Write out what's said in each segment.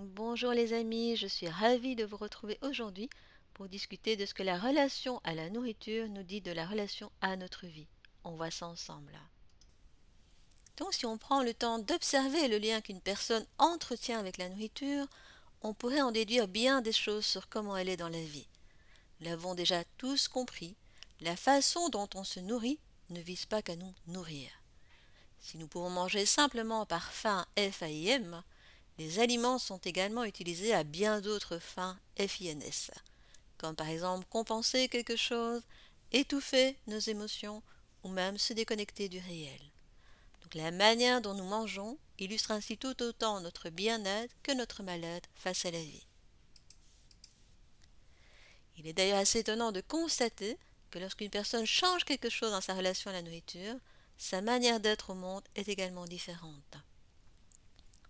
Bonjour les amis, je suis ravie de vous retrouver aujourd'hui pour discuter de ce que la relation à la nourriture nous dit de la relation à notre vie. On voit ça ensemble là. Donc si on prend le temps d'observer le lien qu'une personne entretient avec la nourriture, on pourrait en déduire bien des choses sur comment elle est dans la vie. Nous l'avons déjà tous compris, la façon dont on se nourrit ne vise pas qu'à nous nourrir. Si nous pouvons manger simplement par faim, F-A-I-M, les aliments sont également utilisés à bien d'autres fins FINS, comme par exemple compenser quelque chose, étouffer nos émotions ou même se déconnecter du réel. Donc la manière dont nous mangeons illustre ainsi tout autant notre bien-être que notre mal-être face à la vie. Il est d'ailleurs assez étonnant de constater que lorsqu'une personne change quelque chose dans sa relation à la nourriture, sa manière d'être au monde est également différente.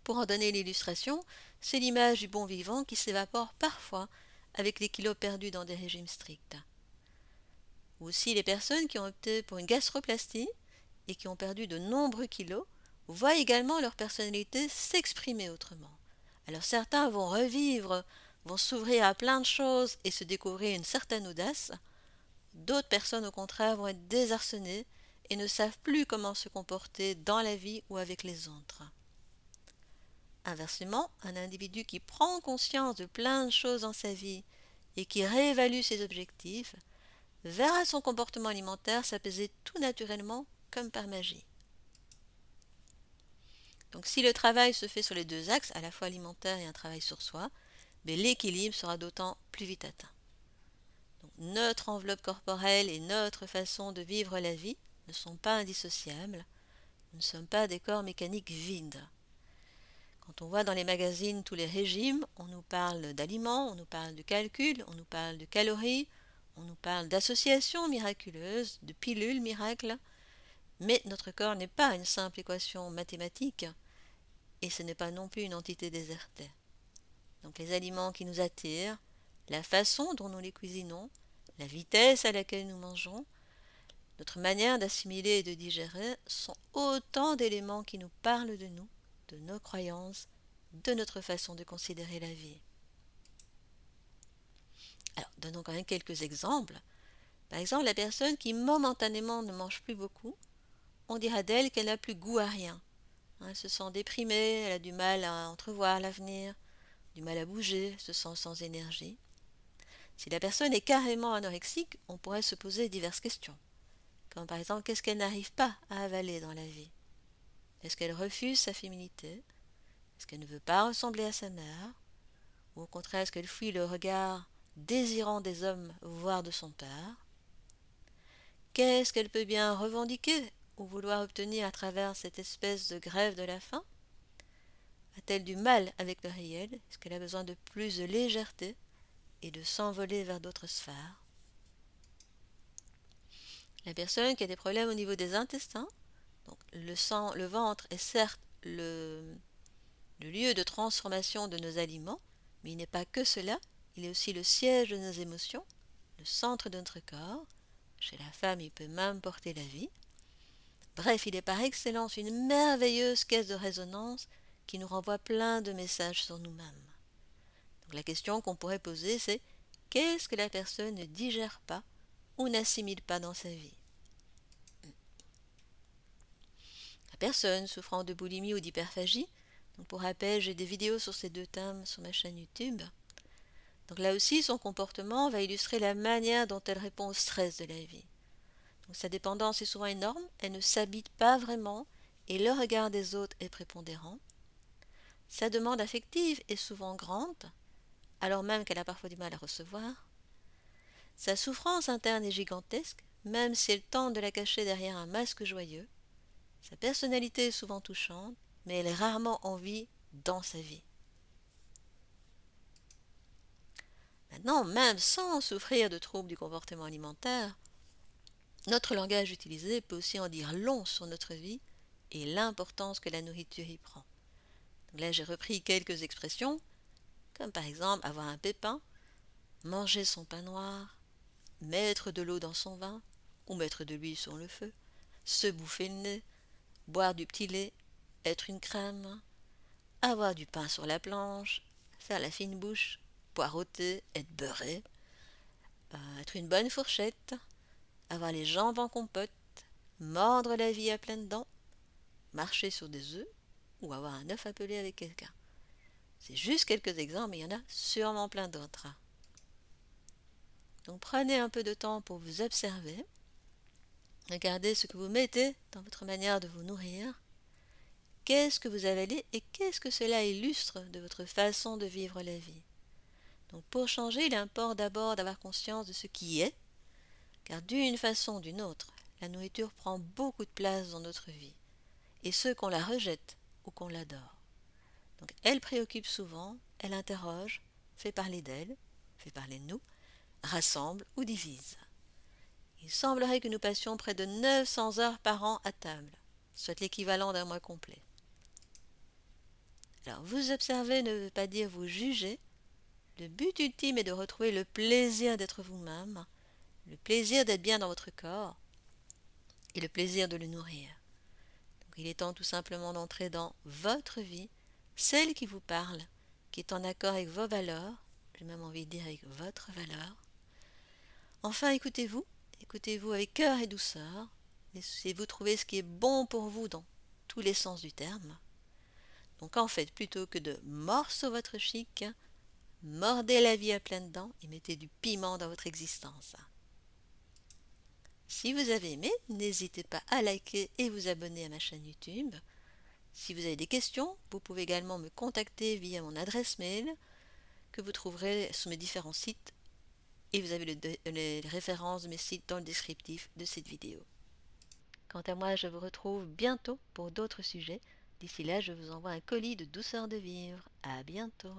Pour en donner l'illustration, c'est l'image du bon vivant qui s'évapore parfois avec les kilos perdus dans des régimes stricts. Ou aussi les personnes qui ont opté pour une gastroplastie et qui ont perdu de nombreux kilos voient également leur personnalité s'exprimer autrement. Alors certains vont revivre, vont s'ouvrir à plein de choses et se découvrir une certaine audace. D'autres personnes au contraire vont être désarçonnées et ne savent plus comment se comporter dans la vie ou avec les autres. Inversement, un individu qui prend conscience de plein de choses dans sa vie et qui réévalue ses objectifs verra son comportement alimentaire s'apaiser tout naturellement comme par magie. Donc si le travail se fait sur les deux axes, à la fois alimentaire et un travail sur soi, mais l'équilibre sera d'autant plus vite atteint. Donc, notre enveloppe corporelle et notre façon de vivre la vie ne sont pas indissociables. Nous ne sommes pas des corps mécaniques vides. Quand on voit dans les magazines tous les régimes, on nous parle d'aliments, on nous parle de calcul, on nous parle de calories, on nous parle d'associations miraculeuses, de pilules miracles, mais notre corps n'est pas une simple équation mathématique et ce n'est pas non plus une entité désertée. Donc les aliments qui nous attirent, la façon dont nous les cuisinons, la vitesse à laquelle nous mangeons, notre manière d'assimiler et de digérer sont autant d'éléments qui nous parlent de nous, de nos croyances, de notre façon de considérer la vie. Alors, donnons quand même quelques exemples. Par exemple, la personne qui momentanément ne mange plus beaucoup, on dira d'elle qu'elle n'a plus goût à rien. Elle se sent déprimée, elle a du mal à entrevoir l'avenir, du mal à bouger, se sent sans énergie. Si la personne est carrément anorexique, on pourrait se poser diverses questions. Comme par exemple, qu'est-ce qu'elle n'arrive pas à avaler dans la vie? Est-ce qu'elle refuse sa féminité? Est-ce qu'elle ne veut pas ressembler à sa mère? Ou au contraire, est-ce qu'elle fuit le regard désirant des hommes, voire de son père? Qu'est-ce qu'elle peut bien revendiquer ou vouloir obtenir à travers cette espèce de grève de la faim? A-t-elle du mal avec le réel? Est-ce qu'elle a besoin de plus de légèreté et de s'envoler vers d'autres sphères? La personne qui a des problèmes au niveau des intestins, donc le sang, le ventre est certes le lieu de transformation de nos aliments, mais il n'est pas que cela, il est aussi le siège de nos émotions, le centre de notre corps. Chez la femme, il peut même porter la vie. Bref, il est par excellence une merveilleuse caisse de résonance qui nous renvoie plein de messages sur nous-mêmes. Donc la question qu'on pourrait poser, c'est qu'est-ce que la personne ne digère pas ou n'assimile pas dans sa vie? La personne souffrant de boulimie ou d'hyperphagie, donc pour rappel, j'ai des vidéos sur ces deux thèmes sur ma chaîne YouTube. Donc là aussi, son comportement va illustrer la manière dont elle répond au stress de la vie. Donc sa dépendance est souvent énorme, elle ne s'habite pas vraiment et le regard des autres est prépondérant. Sa demande affective est souvent grande, alors même qu'elle a parfois du mal à recevoir. Sa souffrance interne est gigantesque, même si elle tente de la cacher derrière un masque joyeux. Sa personnalité est souvent touchante, mais elle est rarement en vie dans sa vie. Maintenant, même sans souffrir de troubles du comportement alimentaire, notre langage utilisé peut aussi en dire long sur notre vie et l'importance que la nourriture y prend. Donc là, j'ai repris quelques expressions, comme par exemple avoir un pépin, manger son pain noir, mettre de l'eau dans son vin ou mettre de l'huile sur le feu, se bouffer le nez, boire du petit lait, être une crème, avoir du pain sur la planche, faire la fine bouche, poireauter, être beurré, être une bonne fourchette, avoir les jambes en compote, mordre la vie à pleines dents, marcher sur des œufs ou avoir un œuf appelé avec quelqu'un. C'est juste quelques exemples, mais il y en a sûrement plein d'autres. Donc prenez un peu de temps pour vous observer. Regardez ce que vous mettez dans votre manière de vous nourrir. Qu'est-ce que vous avalez et qu'est-ce que cela illustre de votre façon de vivre la vie. Donc pour changer, il importe d'abord d'avoir conscience de ce qui est, car d'une façon ou d'une autre, la nourriture prend beaucoup de place dans notre vie, et ce qu'on la rejette ou qu'on l'adore. Donc elle préoccupe souvent, elle interroge, fait parler d'elle, fait parler de nous, rassemble ou divise. Il semblerait que nous passions près de 900 heures par an à table, soit l'équivalent d'un mois complet. Alors vous observer ne veut pas dire vous juger. Le but ultime est de retrouver le plaisir d'être vous-même, le plaisir d'être bien dans votre corps et le plaisir de le nourrir. Donc il est temps tout simplement d'entrer dans votre vie, celle qui vous parle, qui est en accord avec vos valeurs, j'ai même envie de dire avec votre valeur. Enfin, écoutez-vous avec cœur et douceur, laissez-vous trouver ce qui est bon pour vous dans tous les sens du terme. Donc en fait, plutôt que de morceau votre chic, mordez la vie à pleines dents et mettez du piment dans votre existence. Si vous avez aimé, n'hésitez pas à liker et vous abonner à ma chaîne YouTube. Si vous avez des questions, vous pouvez également me contacter via mon adresse mail que vous trouverez sur mes différents sites et vous avez les références de mes sites dans le descriptif de cette vidéo. Quant à moi, je vous retrouve bientôt pour d'autres sujets. D'ici là, je vous envoie un colis de douceur de vivre. À bientôt.